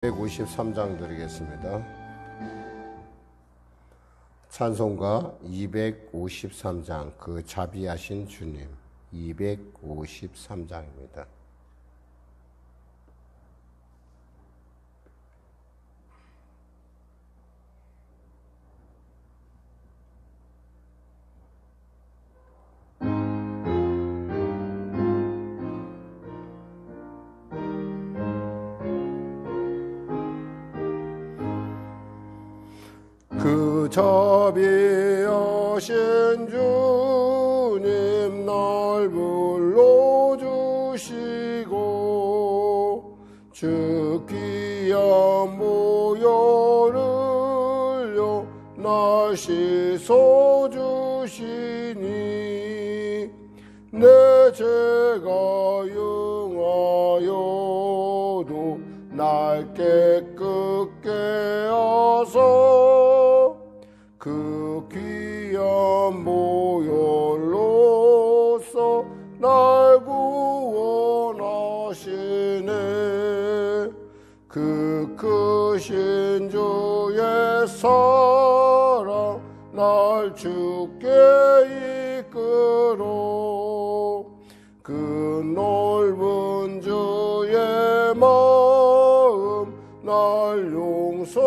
153장 드리겠습니다. 찬송가 253장, 그 자비하신 주님, 253장입니다. 그 자비하신 주님 날 불러주시고 주 귀한 보혈을요 날 씻어주시니 내 죄가 영하여도 날 깨끗게 하사 그 귀한 보혈로서 날 구원하시네. 그 크신 주의 사랑 날 주께 이끌어 그 넓은 주의 마음 날 용서하시네.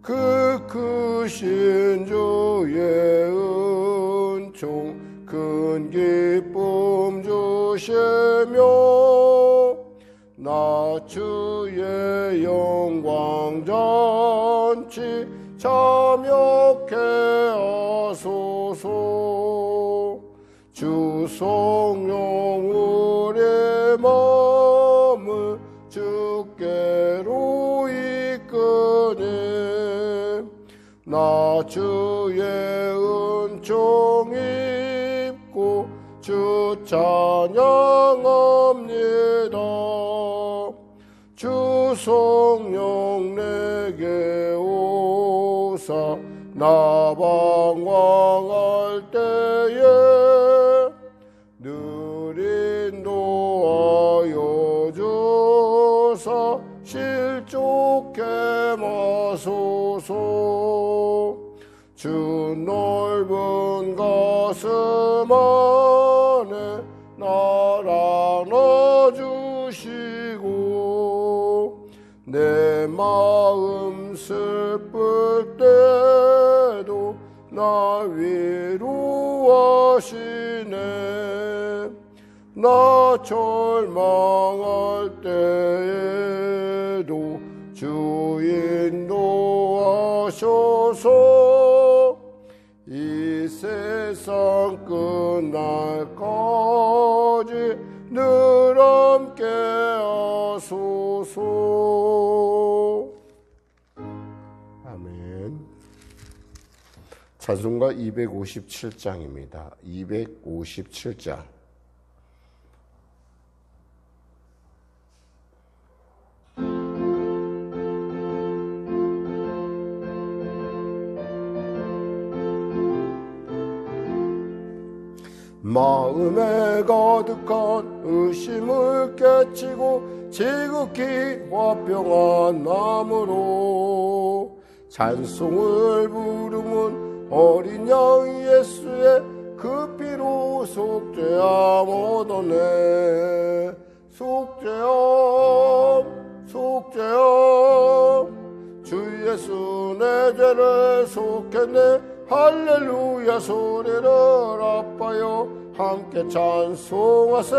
그 크신 주의 은총 큰 기쁨 주시며 나 주의 영광 잔치 참여케 하소서. 주 성령 우리의 마음을 주께로 이끄네. 나 주의 은총 입고 주 찬양합니다. 주 성령 내게 오사 나 방황할 때에 늘 인도하여 주사 실족해 마소서. 주 넓은 가슴 안에 날 안아주시고 내 마음 슬플 때도 날 위로하시네. 나 절망할 때에도 주 인도하셔서 이 세상 끝날까지 늘 함께 하소서. 아멘. 찬송가 257장입니다. 257장. 마음에 가득한 의심을 깨치고 지극히 화평한 마음으로 찬송을 부르면 어린 양 예수의 그 피로 속죄함 얻어내. 속죄함 속죄함 주 예수 내 죄를 속했네. 할렐루야 소리를 아파요 함께 찬송하세.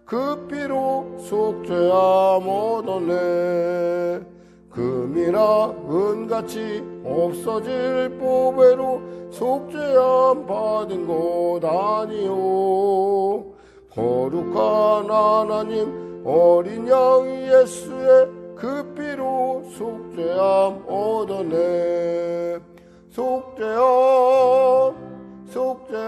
그 피로 속죄함 얻어내. 금이나 은같이 없어질 보배로 속죄함 받은 곳 아니요. 거룩한 하나님 어린 양 예수의 그 피로 속죄함 얻어내. 속죄함 속죄함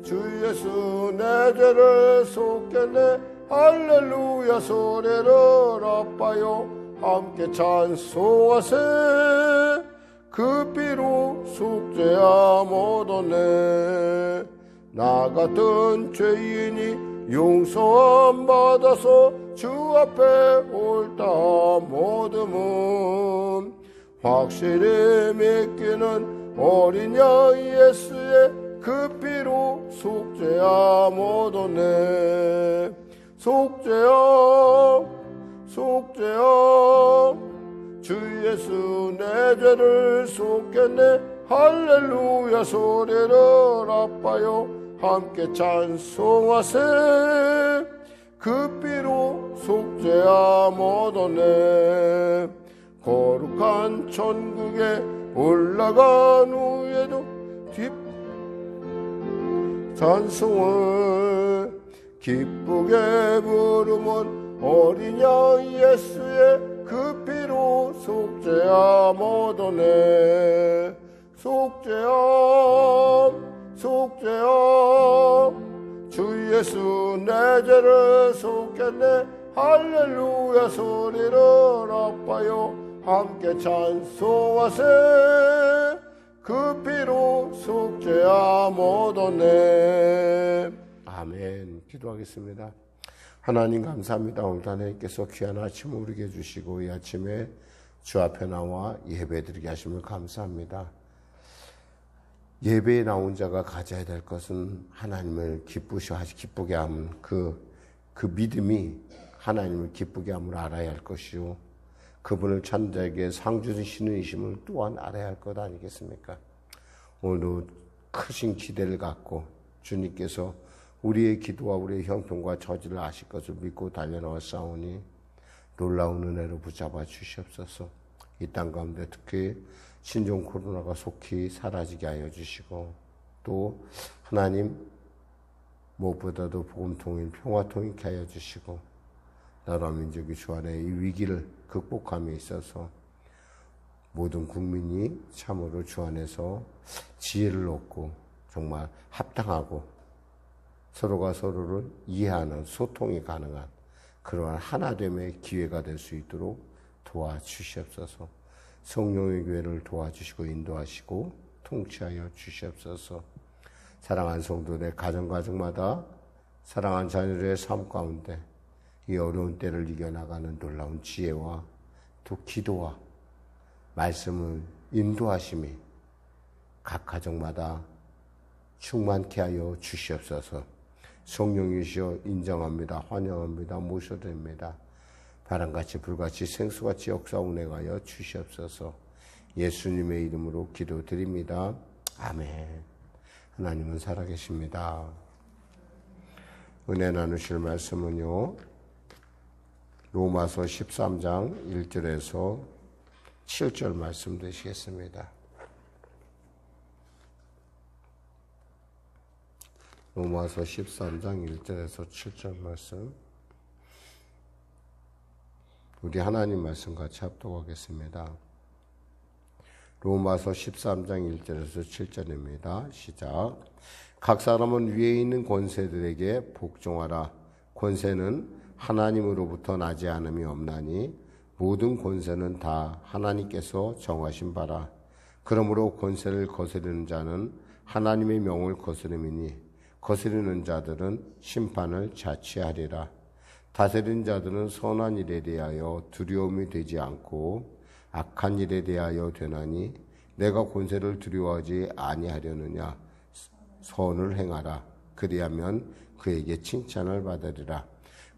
주 예수 내 죄를 속겠네. 할렐루야 소리를 아파요 함께 찬송하세. 그 피로 속죄함 얻어내. 나 같은 죄인이 용서함 받아서 주 앞에 옳다 모둠은 확실히 믿기는 어린 양 예수의 그 피로 속죄야 모도네 속죄야 속죄야 주 예수 내 죄를 속겠네 할렐루야 소리를 아파요 함께 찬송하세 그 피로 속죄야 모도네 거룩한 천국에 올라간 후에도 찬송을 기쁘게 부르면 어린 양 예수의 그 피로 속죄야 모도네 속죄야 속죄야 주 예수 내 죄를 속겠네 할렐루야 소리를 아파요 함께 찬송하세 그 피로 속죄야 모도네 아멘. 기도하겠습니다. 하나님 감사합니다. 오늘 하나님께서 귀한 아침을 우리에게 주시고 이 아침에 주 앞에 나와 예배드리게 하심을 감사합니다. 예배에 나온 자가 가져야 될 것은 하나님을 기쁘게 하는 그 믿음이 하나님을 기쁘게 함을 알아야 할 것이요 그분을 찾는 자에게 상 주시는 이심을 또한 알아야 할 것 아니겠습니까? 오늘도 크신 기대를 갖고 주님께서 우리의 기도와 우리의 형편과 처지를 아실 것을 믿고 달려나왔사오니 놀라운 은혜로 붙잡아 주시옵소서. 이 땅 가운데 특히 신종 코로나가 속히 사라지게 하여 주시고 또 하나님 무엇보다도 복음통일 평화통일케 하여 주시고 나라 민족이 주 안에 이 위기를 극복함에 있어서 모든 국민이 참으로 주 안에서 지혜를 얻고 정말 합당하고 서로가 서로를 이해하는 소통이 가능한 그러한 하나됨의 기회가 될 수 있도록 도와주시옵소서. 성령의 교회를 도와주시고 인도하시고 통치하여 주시옵소서. 사랑하는 성도들 가정마다 사랑하는 자녀들의 삶 가운데 이 어려운 때를 이겨나가는 놀라운 지혜와 또 기도와 말씀을 인도하심이 각 가정마다 충만케 하여 주시옵소서. 성령이시여 인정합니다. 환영합니다. 모셔드립니다. 바람같이 불같이 생수같이 역사 운행하여 주시옵소서. 예수님의 이름으로 기도드립니다. 아멘. 하나님은 살아계십니다. 은혜 나누실 말씀은요. 로마서 13장 1절에서 7절 말씀 되시겠습니다. 로마서 13장 1절에서 7절 말씀 우리 하나님 말씀 같이 합독하겠습니다. 로마서 13장 1절에서 7절입니다. 시작. 각 사람은 위에 있는 권세들에게 복종하라. 권세는 하나님으로부터 나지 않음이 없나니 모든 권세는 다 하나님께서 정하신 바라. 그러므로 권세를 거스르는 자는 하나님의 명을 거스름이니 거스르는 자들은 심판을 자취하리라. 다스린 자들은 선한 일에 대하여 두려움이 되지 않고 악한 일에 대하여 되나니 내가 권세를 두려워하지 아니하려느냐. 선을 행하라. 그리하면 그에게 칭찬을 받으리라.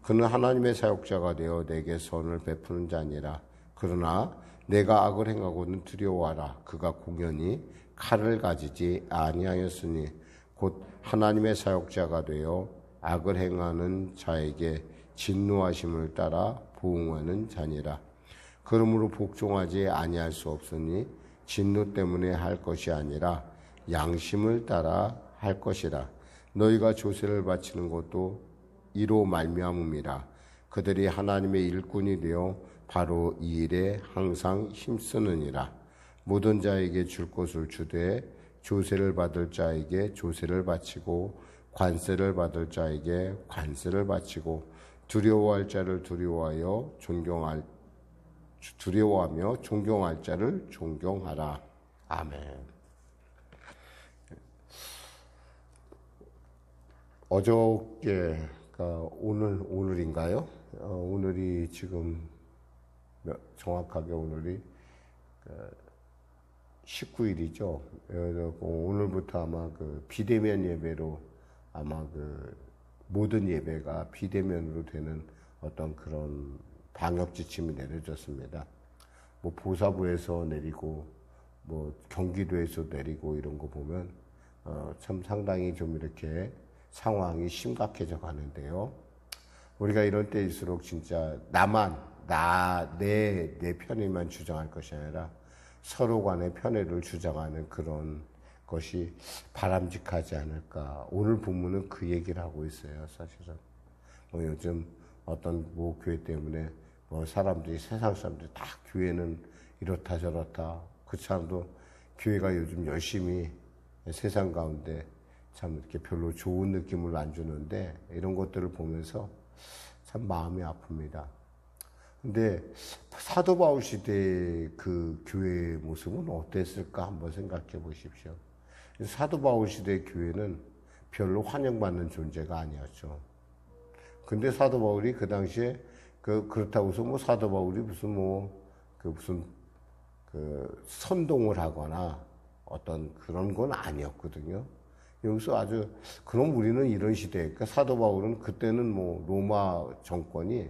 그는 하나님의 사역자가 되어 내게 선을 베푸는 자니라. 그러나 내가 악을 행하고는 두려워하라. 그가 공연히 칼을 가지지 아니하였으니 곧 하나님의 사역자가 되어 악을 행하는 자에게 진노하심을 따라 부응하는 자니라. 그러므로 복종하지 아니할 수 없으니 진노 때문에 할 것이 아니라 양심을 따라 할 것이라. 너희가 조세를 바치는 것도 이로 말미암음이라. 그들이 하나님의 일꾼이 되어 바로 이 일에 항상 힘쓰느니라. 모든 자에게 줄 것을 주되 조세를 받을 자에게 조세를 바치고 관세를 받을 자에게 관세를 바치고 두려워할 자를 두려워하며 존경할 자를 존경하라. 아멘. 어저께 그러니까 오늘인가요? 오늘이 지금 정확하게 오늘이 19일이죠. 오늘부터 아마 그 비대면 예배로 아마 그 모든 예배가 비대면으로 되는 어떤 그런 방역 지침이 내려졌습니다. 뭐 보사부에서 내리고 뭐 경기도에서 내리고 이런 거 보면 참 상당히 좀 이렇게 상황이 심각해져 가는데요. 우리가 이런 때일수록 진짜 내 편의만 주장할 것이 아니라 서로 간의 편의를 주장하는 그런 것이 바람직하지 않을까. 오늘 본문은 그 얘기를 하고 있어요, 사실은. 뭐 요즘 어떤 뭐 교회 때문에 뭐 세상 사람들이 다 교회는 이렇다 저렇다. 그 사람도 교회가 요즘 열심히 세상 가운데 참 이렇게 별로 좋은 느낌을 안 주는데 이런 것들을 보면서 참 마음이 아픕니다. 근데 사도 바울 시대의 그 교회의 모습은 어땠을까 한번 생각해 보십시오. 사도 바울 시대의 교회는 별로 환영받는 존재가 아니었죠. 근데 사도 바울이 그 당시에 그렇다고 해서 뭐 사도 바울이 무슨 선동을 하거나 어떤 그런 건 아니었거든요. 여기서 아주, 그럼 우리는 이런 시대에, 그러니까 사도 바울은 그때는 뭐 로마 정권이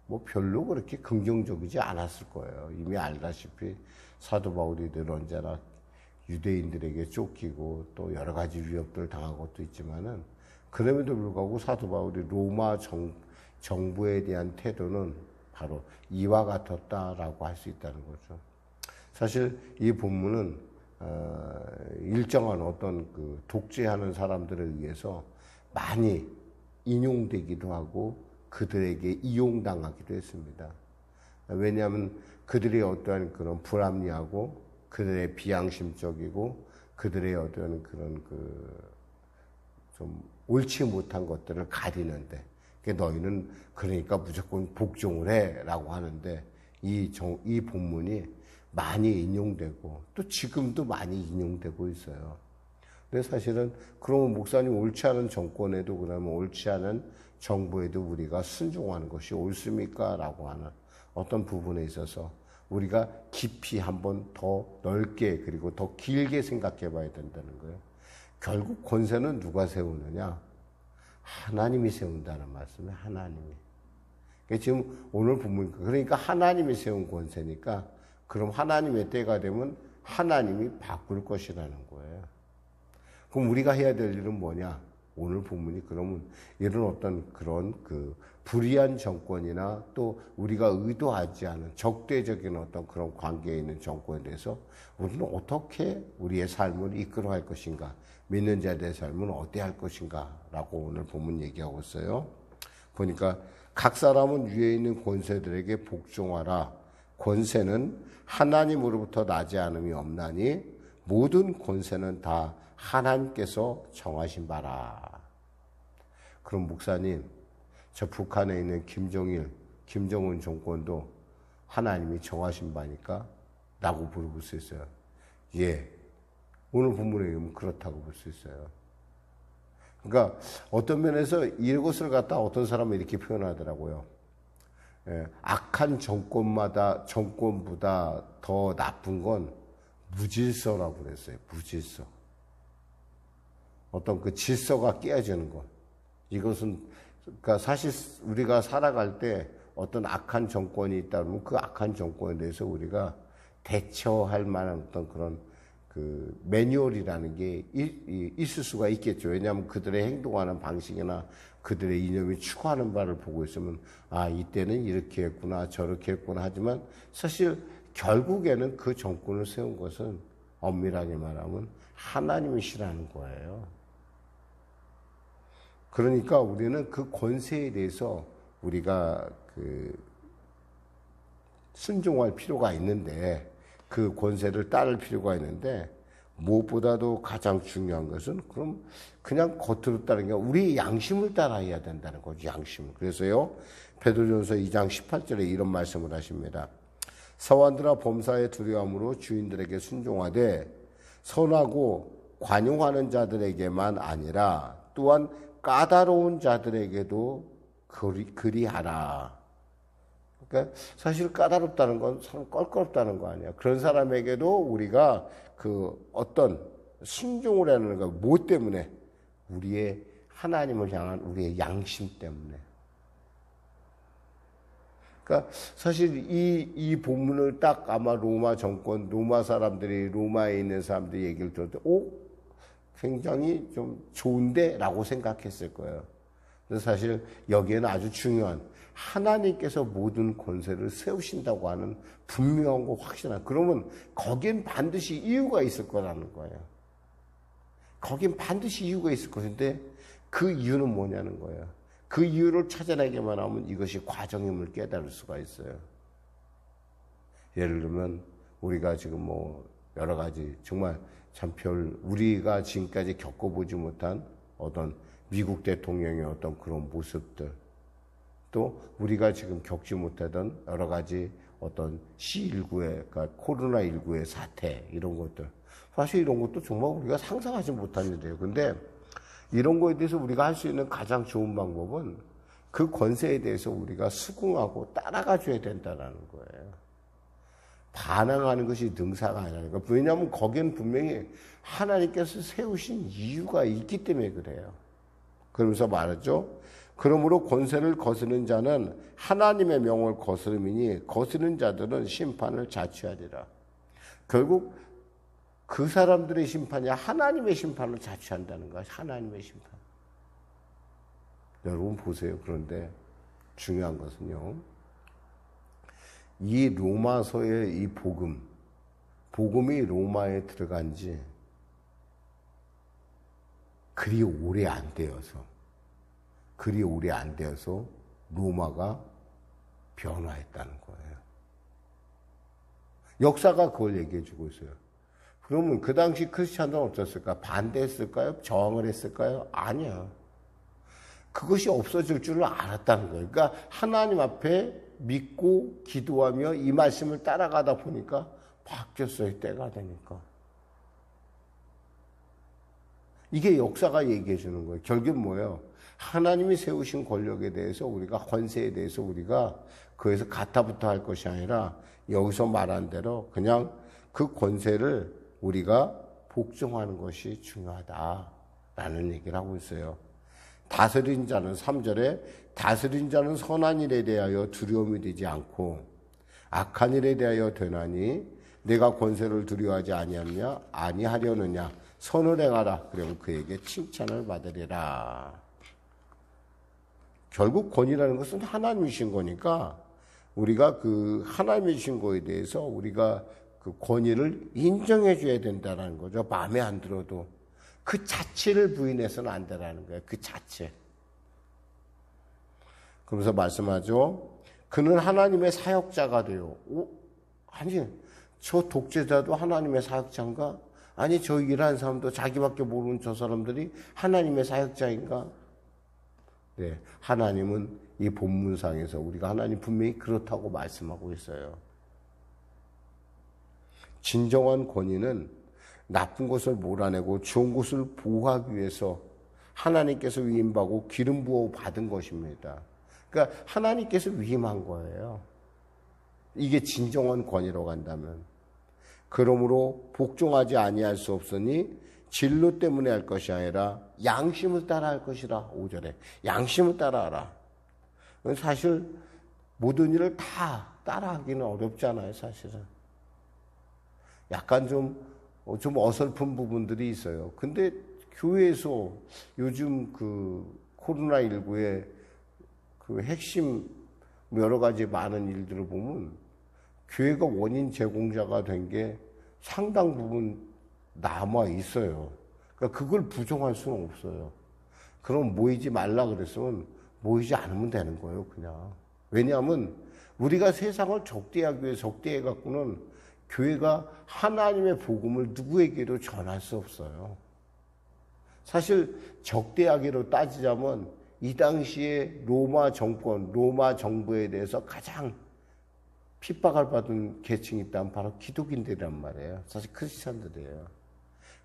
뭐 별로 그렇게 긍정적이지 않았을 거예요. 이미 알다시피 사도 바울이 늘 언제나 유대인들에게 쫓기고 또 여러 가지 위협들을 당한 것도 있지만은 그럼에도 불구하고 사도 바울이 로마 정부에 대한 태도는 바로 이와 같았다라고 할 수 있다는 거죠. 사실 이 본문은 일정한 어떤 그 독재하는 사람들에 의해서 많이 인용되기도 하고 그들에게 이용당하기도 했습니다. 왜냐하면 그들의 어떠한 그런 불합리하고 그들의 비양심적이고 그들의 어떠한 그런 좀 옳지 못한 것들을 가리는데 너희는 그러니까 무조건 복종을 해라고 하는데 이 본문이 많이 인용되고 또 지금도 많이 인용되고 있어요. 근데 사실은 그러면 목사님 옳지 않은 정권에도 그러면 옳지 않은 정부에도 우리가 순종하는 것이 옳습니까? 라고 하는 어떤 부분에 있어서 우리가 깊이 한번 더 넓게 그리고 더 길게 생각해 봐야 된다는 거예요. 결국 권세는 누가 세우느냐? 하나님이 세운다는 말씀이에요. 하나님이. 그러니까 지금 오늘 본문 그러니까 하나님이 세운 권세니까 그럼 하나님의 때가 되면 하나님이 바꿀 것이라는 거예요. 그럼 우리가 해야 될 일은 뭐냐? 오늘 본문이 그러면 이런 어떤 그런 불의한 정권이나 또 우리가 의도하지 않은 적대적인 어떤 그런 관계에 있는 정권에 대해서 우리는 어떻게 우리의 삶을 이끌어갈 것인가? 믿는 자들의 삶은 어때할 것인가? 라고 오늘 본문 얘기하고 있어요. 보니까 각 사람은 위에 있는 권세들에게 복종하라. 권세는 하나님으로부터 나지 않음이 없나니 모든 권세는 다 하나님께서 정하신 바라. 그럼 목사님, 저 북한에 있는 김정은 정권도 하나님이 정하신 바니까? 라고 물어볼 수 있어요. 예. 오늘 본문에 의하면 그렇다고 볼 수 있어요. 그러니까 어떤 면에서 이것을 갖다 어떤 사람은 이렇게 표현하더라고요. 예, 악한 정권보다 더 나쁜 건 무질서라고 그랬어요. 무질서. 어떤 그 질서가 깨어지는 것. 이것은, 그러니까 사실 우리가 살아갈 때 어떤 악한 정권이 있다면 그 악한 정권에 대해서 우리가 대처할 만한 어떤 그런 매뉴얼이라는 게 있을 수가 있겠죠. 왜냐하면 그들의 행동하는 방식이나 그들의 이념이 추구하는 바를 보고 있으면 이때는 이렇게 했구나 저렇게 했구나 하지만 사실 결국에는 그 정권을 세운 것은 엄밀하게 말하면 하나님이시라는 거예요. 그러니까 우리는 그 권세에 대해서 우리가 순종할 필요가 있는데 그 권세를 따를 필요가 있는데 무엇보다도 가장 중요한 것은 그럼 그냥 겉으로 따르는 게 우리의 양심을 따라야 된다는 거죠. 양심을. 그래서요. 베드로전서 2장 18절에 이런 말씀을 하십니다. 서원들아 범사에 두려움으로 주인들에게 순종하되 선하고 관용하는 자들에게만 아니라 또한 까다로운 자들에게도 그리하라. 그러니까 사실 까다롭다는 건 참 껄끄럽다는 거 아니야. 그런 사람에게도 우리가 그 어떤 순종을 하는 거, 뭐 때문에? 우리의 하나님을 향한 우리의 양심 때문에. 그러니까 사실 이 본문을 딱 아마 로마 정권, 로마 사람들이, 로마에 있는 사람들이 얘기를 들을 때, 굉장히 좀 좋은데? 라고 생각했을 거예요. 그래서 사실 여기에는 아주 중요한, 하나님께서 모든 권세를 세우신다고 하는 분명한 거 확실한, 그러면 거긴 반드시 이유가 있을 거라는 거예요. 거긴 반드시 이유가 있을 것인데 그 이유는 뭐냐는 거예요. 그 이유를 찾아내기만 하면 이것이 과정임을 깨달을 수가 있어요. 예를 들면 우리가 지금 뭐 여러 가지 정말 참 우리가 지금까지 겪어보지 못한 어떤 미국 대통령의 어떤 그런 모습들, 또 우리가 지금 겪지 못하던 여러 가지 어떤 C19의, 그러니까 코로나19의 사태, 이런 것들. 사실 이런 것도 정말 우리가 상상하지 못한 일이에요. 근데 이런 거에 대해서 우리가 할 수 있는 가장 좋은 방법은 그 권세에 대해서 우리가 수긍하고 따라가 줘야 된다는 거예요. 반항하는 것이 능사가 아니라니까. 왜냐하면 거기는 분명히 하나님께서 세우신 이유가 있기 때문에 그래요. 그러면서 말하죠. 그러므로 권세를 거스르는 자는 하나님의 명을 거스름이니 거스르는 자들은 심판을 자취하리라. 결국 그 사람들의 심판이 하나님의 심판을 자취한다는 거야. 하나님의 심판. 여러분 보세요. 그런데 중요한 것은요. 이 로마서의 이 복음이 로마에 들어간 지 그리 오래 안 되어서 로마가 변화했다는 거예요. 역사가 그걸 얘기해 주고 있어요. 그러면 그 당시 크리스찬들은 어땠을까? 반대했을까요? 저항을 했을까요? 아니야. 그것이 없어질 줄을 알았다는 거예요. 그러니까 하나님 앞에 믿고 기도하며 이 말씀을 따라가다 보니까 바뀌었어요. 때가 되니까. 이게 역사가 얘기해 주는 거예요. 결국은 뭐예요? 하나님이 세우신 권력에 대해서 우리가, 권세에 대해서 우리가 그에서 가타부터 할 것이 아니라 여기서 말한 대로 그냥 그 권세를 우리가 복종하는 것이 중요하다라는 얘기를 하고 있어요. 다스린 자는 3절에 다스린 자는 선한 일에 대하여 두려움이 되지 않고 악한 일에 대하여 되나니 내가 권세를 두려워하지 아니하려느냐 선을 행하라. 그러면 그에게 칭찬을 받으리라. 결국 권위라는 것은 하나님이신 거니까 우리가 그 하나님이신 거에 대해서 우리가 그 권위를 인정해 줘야 된다는 거죠. 마음에 안 들어도. 그 자체를 부인해서는 안 되라는 거예요. 그 자체. 그러면서 말씀하죠. 그는 하나님의 사역자가 돼요. 아니, 저 독재자도 하나님의 사역자인가? 아니, 저 일하는 사람도 자기밖에 모르는 저 사람들이 하나님의 사역자인가? 네, 하나님은 이 본문상에서 우리가 하나님 분명히 그렇다고 말씀하고 있어요. 진정한 권위는 나쁜 것을 몰아내고 좋은 것을 보호하기 위해서 하나님께서 위임받고 기름 부어 받은 것입니다. 그러니까 하나님께서 위임한 거예요. 이게 진정한 권위로 간다면. 그러므로 복종하지 아니할 수 없으니 진로 때문에 할 것이 아니라 양심을 따라 할 것이라. 5절에 양심을 따라하라. 사실 모든 일을 다 따라하기는 어렵잖아요. 사실은 약간 좀 어설픈 부분들이 있어요. 근데 교회에서 요즘 그 코로나19의 그 핵심 여러 가지 많은 일들을 보면 교회가 원인 제공자가 된 게 상당 부분 남아 있어요. 그러니까 그걸 부정할 수는 없어요. 그럼 모이지 말라 그랬으면 모이지 않으면 되는 거예요, 그냥. 왜냐하면 우리가 세상을 적대하기 위해 적대해 갖고는 교회가 하나님의 복음을 누구에게도 전할 수 없어요. 사실 적대하기로 따지자면 이 당시에 로마 정권, 로마 정부에 대해서 가장 핍박을 받은 계층이 있다면 바로 기독인들이란 말이에요. 사실 크리스찬들이에요.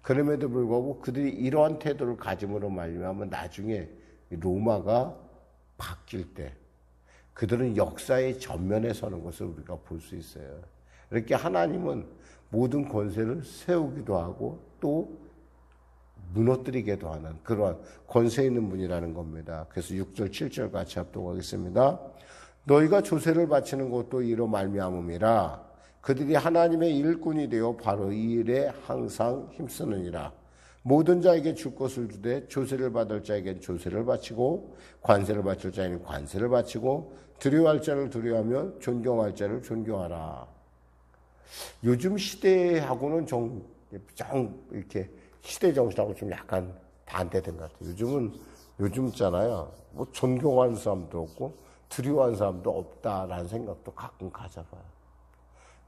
그럼에도 불구하고 그들이 이러한 태도를 가짐으로 말미암아 나중에 로마가 바뀔 때 그들은 역사의 전면에 서는 것을 우리가 볼 수 있어요. 이렇게 하나님은 모든 권세를 세우기도 하고 또 무너뜨리게도 하는 그러한 권세 있는 분이라는 겁니다. 그래서 6절 7절 같이 합독하겠습니다. 너희가 조세를 바치는 것도 이로 말미암음이라. 그들이 하나님의 일꾼이 되어 바로 이 일에 항상 힘쓰느니라. 모든 자에게 줄 것을 주되 조세를 받을 자에겐 조세를 바치고 관세를 바칠 자에겐 관세를 바치고 두려워할 자를 두려워하며 존경할 자를 존경하라. 요즘 시대하고는 좀 이렇게 시대 정신하고 좀 약간 반대된 것 같아요. 요즘 있잖아요. 뭐 존경하는 사람도 없고 두려워하는 사람도 없다라는 생각도 가끔 가져봐요.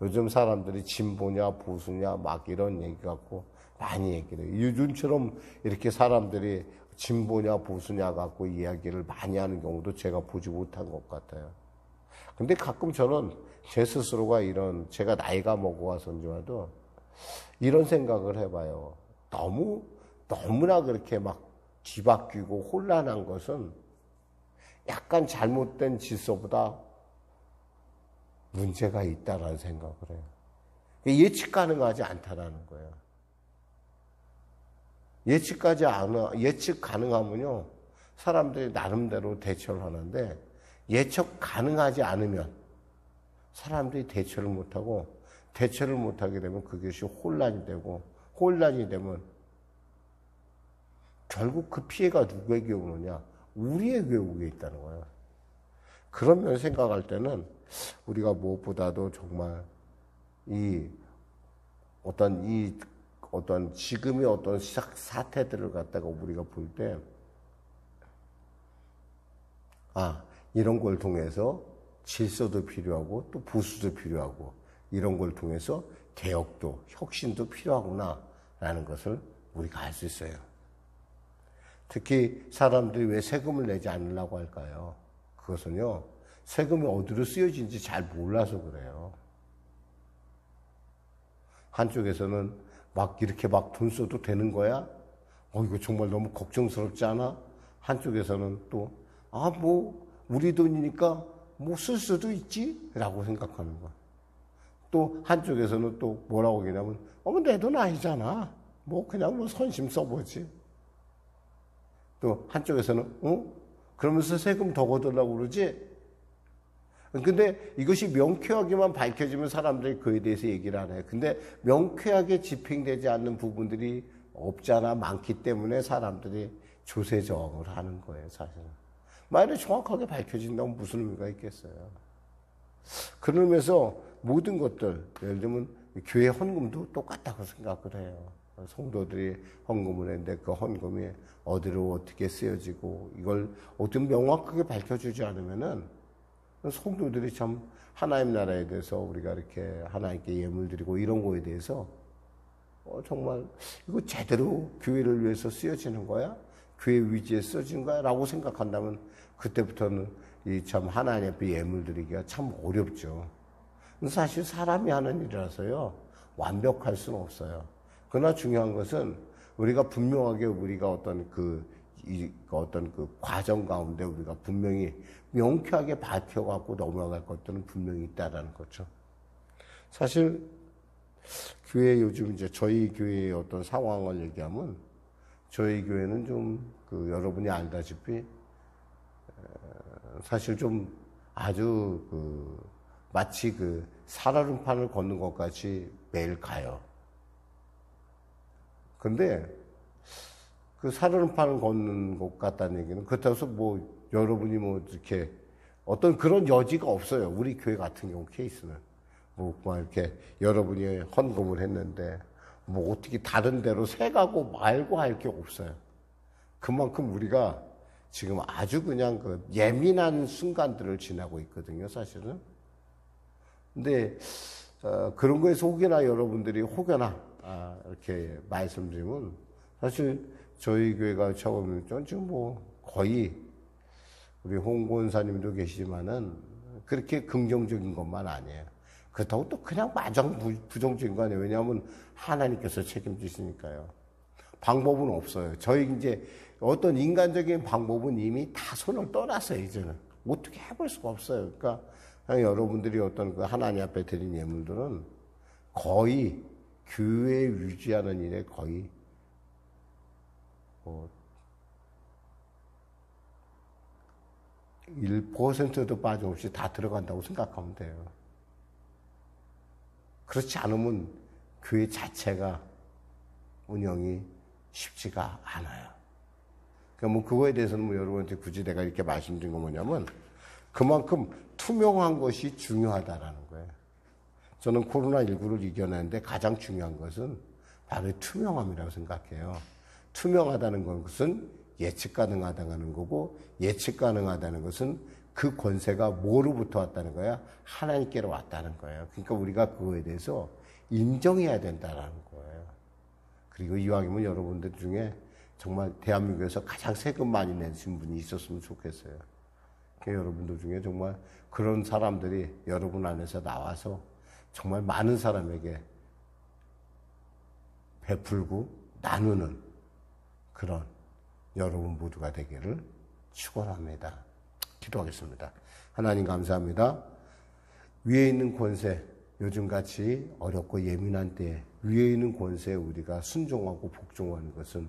요즘 사람들이 진보냐 보수냐 막 이런 얘기 갖고 많이 얘기를 해요. 요즘처럼 이렇게 사람들이 진보냐 보수냐 갖고 이야기를 많이 하는 경우도 제가 보지 못한 것 같아요. 근데 가끔 저는 제 스스로가 제가 나이가 먹어와서인지라도 이런 생각을 해봐요. 너무나 그렇게 막 뒤바뀌고 혼란한 것은 약간 잘못된 질서보다 문제가 있다라는 생각을 해요. 예측 가능하지 않다라는 거예요. 예측 가능하면요, 사람들이 나름대로 대처를 하는데, 예측 가능하지 않으면 사람들이 대처를 못하고, 대처를 못하게 되면 그것이 혼란이 되고, 혼란이 되면 결국 그 피해가 누구에게 오느냐? 우리에게 오게 있다는 거예요. 그런 면 생각할 때는 우리가 무엇보다도 정말 어떤 지금의 어떤 사태들을 갖다가 우리가 볼 때, 이런 걸 통해서 질서도 필요하고 또 보수도 필요하고 이런 걸 통해서 개혁도 혁신도 필요하구나라는 것을 우리가 알 수 있어요. 특히 사람들이 왜 세금을 내지 않으려고 할까요? 그것은요, 세금이 어디로 쓰여진지 잘 몰라서 그래요. 한쪽에서는 이렇게 돈 써도 되는 거야? 이거 정말 너무 걱정스럽지 않아? 한쪽에서는 또, 우리 돈이니까 쓸 수도 있지? 라고 생각하는 거야. 또 한쪽에서는 또 뭐라고 하냐면, 내 돈 아니잖아. 그냥 선심 써보지. 또 한쪽에서는 그러면서 세금 더 걷으려고 그러지? 근데 이것이 명쾌하게만 밝혀지면 사람들이 그에 대해서 얘기를 안 해요. 근데 명쾌하게 집행되지 않는 부분들이 없잖아, 많기 때문에 사람들이 조세 저항을 하는 거예요, 사실은. 만약에 정확하게 밝혀진다면 무슨 의미가 있겠어요. 그런 의미에서 모든 것들, 예를 들면 교회 헌금도 똑같다고 생각을 해요. 성도들이 헌금을 했는데 그 헌금이 어디로 어떻게 쓰여지고 이걸 어떻게 명확하게 밝혀주지 않으면은 성도들이 참 하나님 나라에 대해서 우리가 이렇게 하나님께 예물 드리고 이런 거에 대해서 정말 이거 제대로 교회를 위해서 쓰여지는 거야? 교회 위지에 쓰여지는 거야? 라고 생각한다면 그때부터는 이 참 하나님 앞에 예물 드리기가 참 어렵죠. 사실 사람이 하는 일이라서요, 완벽할 수는 없어요. 그러나 중요한 것은 우리가 분명하게 우리가 어떤 그 과정 가운데 우리가 분명히 명쾌하게 밝혀갖고 넘어갈 것들은 분명히 있다라는 거죠. 사실 교회 요즘 저희 교회의 어떤 상황을 얘기하면 저희 교회는 좀 여러분이 알다시피 사실 좀 아주 마치 살얼음판을 걷는 것 같이 매일 가요. 근데 그 살얼음판을 걷는 것 같다는 얘기는 그렇다고 해서 여러분이 이렇게 어떤 그런 여지가 없어요. 우리 교회 같은 경우 케이스는. 이렇게 여러분이 헌금을 했는데 어떻게 다른 데로 새가고 말고 할 게 없어요. 그만큼 우리가 지금 아주 그냥 예민한 순간들을 지나고 있거든요, 사실은. 근데 그런 거에서 혹여나 이렇게 말씀드리면 사실 저희 교회가 처음에 지금 거의 우리 홍 권사님도 계시지만은 그렇게 긍정적인 것만 아니에요. 그렇다고 또 그냥 마냥 부정적인 거 아니에요. 왜냐하면 하나님께서 책임지시니까요. 방법은 없어요. 저희 어떤 인간적인 방법은 이미 다 손을 떠났어요. 이제는 어떻게 해볼 수가 없어요. 그러니까 여러분들이 어떤 그 하나님 앞에 드린 예물들은 거의 교회 유지하는 일에 거의 1%도 빠짐없이 다 들어간다고 생각하면 돼요. 그렇지 않으면 교회 자체가 운영이 쉽지가 않아요. 그러니까 뭐 그거에 대해서는 뭐 여러분한테 굳이 내가 이렇게 말씀드린 건 뭐냐면 그만큼 투명한 것이 중요하다라는 거예요. 저는 코로나19를 이겨내는데 가장 중요한 것은 바로 투명함이라고 생각해요. 투명하다는 것은 예측 가능하다는 거고, 예측 가능하다는 것은 그 권세가 뭐로부터 왔다는 거야? 하나님께로 왔다는 거예요. 그러니까 우리가 그거에 대해서 인정해야 된다는 거예요. 그리고 이왕이면 여러분들 중에 정말 대한민국에서 가장 세금 많이 내신 분이 있었으면 좋겠어요. 그러니까 여러분들 중에 정말 그런 사람들이 여러분 안에서 나와서 정말 많은 사람에게 베풀고 나누는 그런 여러분 모두가 되기를 축원합니다. 기도하겠습니다. 하나님 감사합니다. 위에 있는 권세, 요즘같이 어렵고 예민한 때에 위에 있는 권세에 우리가 순종하고 복종하는 것은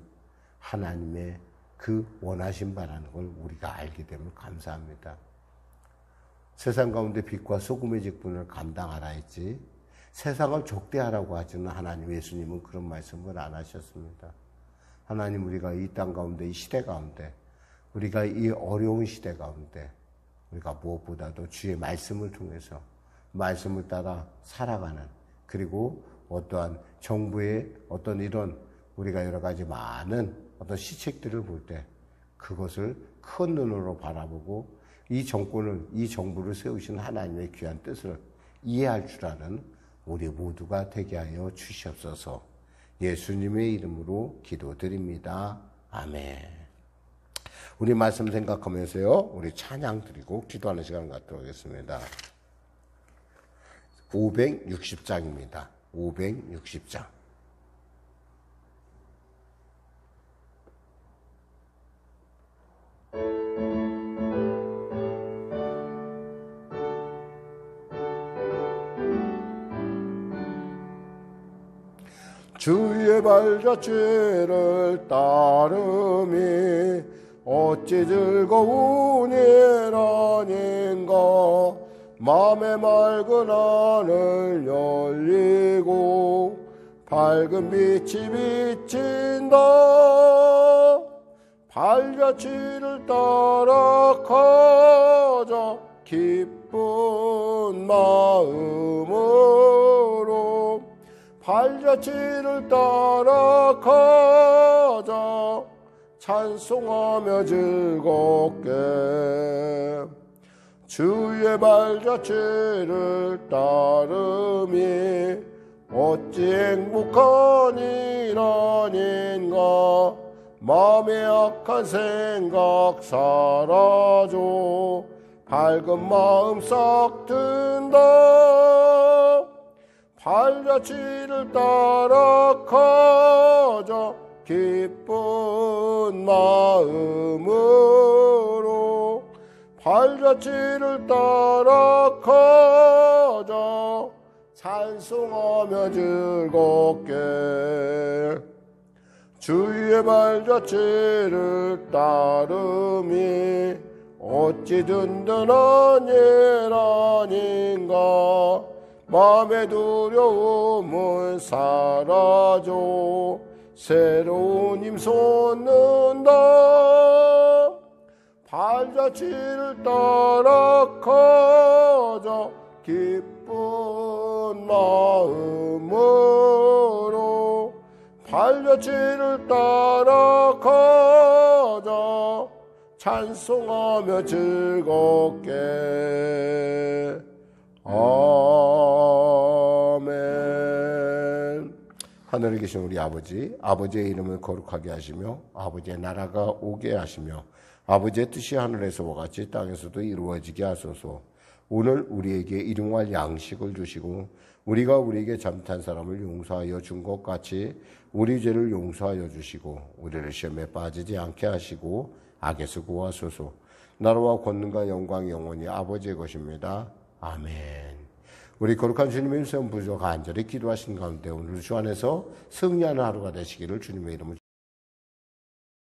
하나님의 그 원하신 바라는 걸 우리가 알게 되면 감사합니다. 세상 가운데 빛과 소금의 직분을 감당하라 했지 세상을 족대하라고 하지는 하나님, 예수님은 그런 말씀을 안 하셨습니다. 하나님, 우리가 이 땅 가운데, 이 시대 가운데, 우리가 이 어려운 시대 가운데 우리가 무엇보다도 주의 말씀을 통해서 말씀을 따라 살아가는, 그리고 어떠한 정부의 어떤 이런 우리가 여러 가지 많은 어떤 시책들을 볼 때 그것을 큰 눈으로 바라보고 이 정권을, 이 정부를 세우신 하나님의 귀한 뜻을 이해할 줄 아는 우리 모두가 되게 하여 주시옵소서. 예수님의 이름으로 기도드립니다. 아멘. 우리 말씀 생각하면서요, 우리 찬양 드리고 기도하는 시간 갖도록 하겠습니다. 560장입니다. 560장. 주의 발자취를 따름이 어찌 즐거운 일 아닌가. 맘에 맑은 하늘 열리고 밝은 빛이 비친다. 발자취를 따라 가자 기쁜 마음으로. 발자취를 따라 가자 찬송하며 즐겁게. 주의 발자취를 따름이 어찌 행복한 일 아닌가. 마음의 악한 생각 사라져 밝은 마음 싹 든다. 발자취를 따라 가자 기쁜 마음으로. 발자취를 따라 가자 찬송하며 즐겁게. 주의 발자취를 따름이 어찌 든든한 일 아닌가. 마음의 두려움은 사라져 새로운 힘 솟는다. 발자취를 따라 가자 기쁜 마음으로. 발자취를 따라 가자 찬송하며 즐겁게. 아멘. 하늘에 계신 우리 아버지, 아버지의 이름을 거룩하게 하시며 아버지의 나라가 오게 하시며 아버지의 뜻이 하늘에서와 같이 땅에서도 이루어지게 하소서. 오늘 우리에게 일용할 양식을 주시고 우리가 우리에게 잘못한 사람을 용서하여 준 것 같이 우리 죄를 용서하여 주시고 우리를 시험에 빠지지 않게 하시고 악에서 구하소서. 나라와 권능과 영광 영원히 아버지의 것입니다. 아멘. 우리 거룩한 주님의 인생 부조 간절히 기도하신 가운데 오늘 주 안에서 승리하는 하루가 되시기를 주님의 이름으로